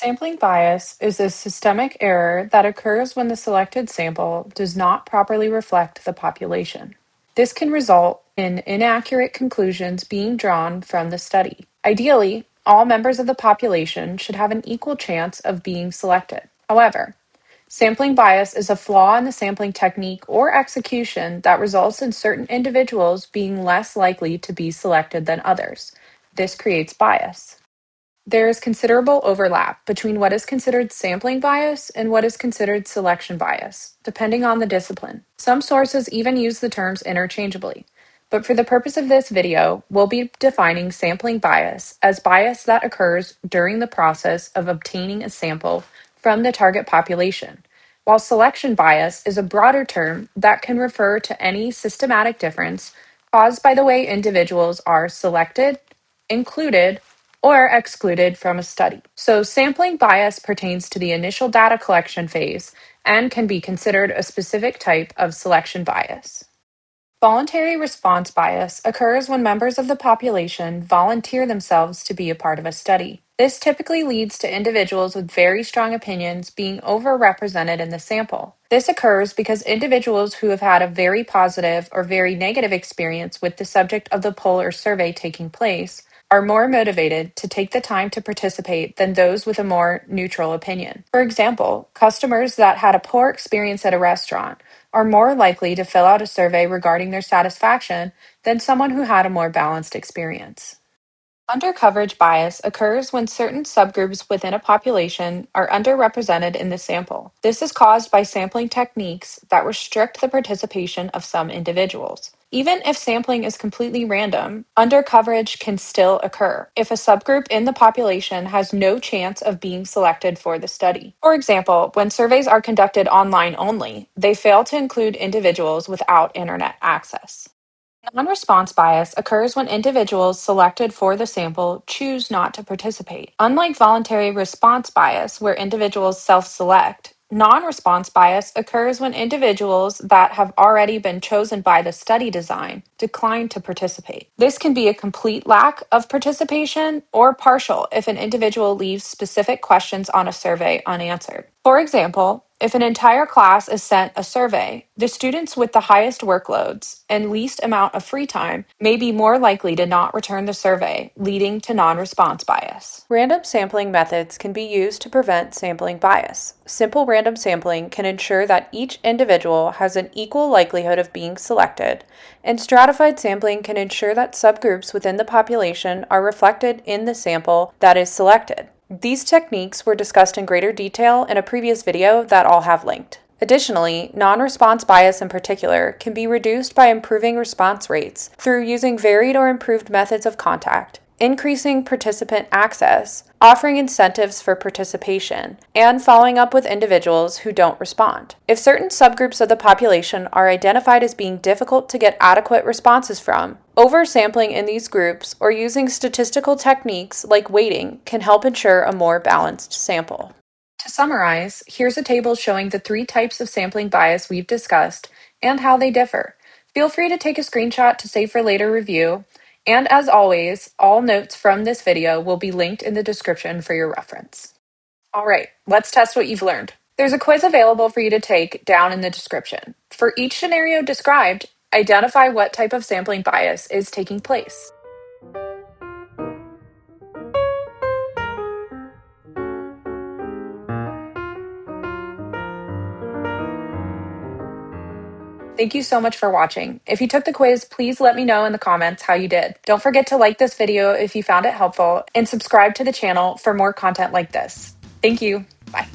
Sampling bias is a systemic error that occurs when the selected sample does not properly reflect the population. This can result in inaccurate conclusions being drawn from the study. Ideally, all members of the population should have an equal chance of being selected. However, sampling bias is a flaw in the sampling technique or execution that results in certain individuals being less likely to be selected than others. This creates bias. There is considerable overlap between what is considered sampling bias and what is considered selection bias, depending on the discipline. Some sources even use the terms interchangeably. But for the purpose of this video, we'll be defining sampling bias as bias that occurs during the process of obtaining a sample from the target population, while selection bias is a broader term that can refer to any systematic difference caused by the way individuals are selected, included, or excluded from a study. So sampling bias pertains to the initial data collection phase and can be considered a specific type of selection bias. Voluntary response bias occurs when members of the population volunteer themselves to be a part of a study. This typically leads to individuals with very strong opinions being overrepresented in the sample. This occurs because individuals who have had a very positive or very negative experience with the subject of the poll or survey taking place are more motivated to take the time to participate than those with a more neutral opinion. For example, customers that had a poor experience at a restaurant are more likely to fill out a survey regarding their satisfaction than someone who had a more balanced experience. Undercoverage bias occurs when certain subgroups within a population are underrepresented in the sample. This is caused by sampling techniques that restrict the participation of some individuals. Even if sampling is completely random, undercoverage can still occur if a subgroup in the population has no chance of being selected for the study. For example, when surveys are conducted online only, they fail to include individuals without internet access. Non-response bias occurs when individuals selected for the sample choose not to participate. Unlike voluntary response bias, where individuals self-select, non-response bias occurs when individuals that have already been chosen by the study design decline to participate. This can be a complete lack of participation or partial if an individual leaves specific questions on a survey unanswered. For example, if an entire class is sent a survey, the students with the highest workloads and least amount of free time may be more likely to not return the survey, leading to non-response bias. Random sampling methods can be used to prevent sampling bias. Simple random sampling can ensure that each individual has an equal likelihood of being selected, and stratified sampling can ensure that subgroups within the population are reflected in the sample that is selected. These techniques were discussed in greater detail in a previous video that I'll have linked. Additionally, non-response bias in particular can be reduced by improving response rates through using varied or improved methods of contact, increasing participant access, offering incentives for participation, and following up with individuals who don't respond. If certain subgroups of the population are identified as being difficult to get adequate responses from, oversampling in these groups or using statistical techniques like weighting can help ensure a more balanced sample. To summarize, here's a table showing the 3 types of sampling bias we've discussed and how they differ. Feel free to take a screenshot to save for later review. And as always, all notes from this video will be linked in the description for your reference. All right, let's test what you've learned. There's a quiz available for you to take down in the description. For each scenario described, identify what type of sampling bias is taking place. Thank you so much for watching. If you took the quiz, please let me know in the comments how you did. Don't forget to like this video if you found it helpful and subscribe to the channel for more content like this. Thank you. Bye.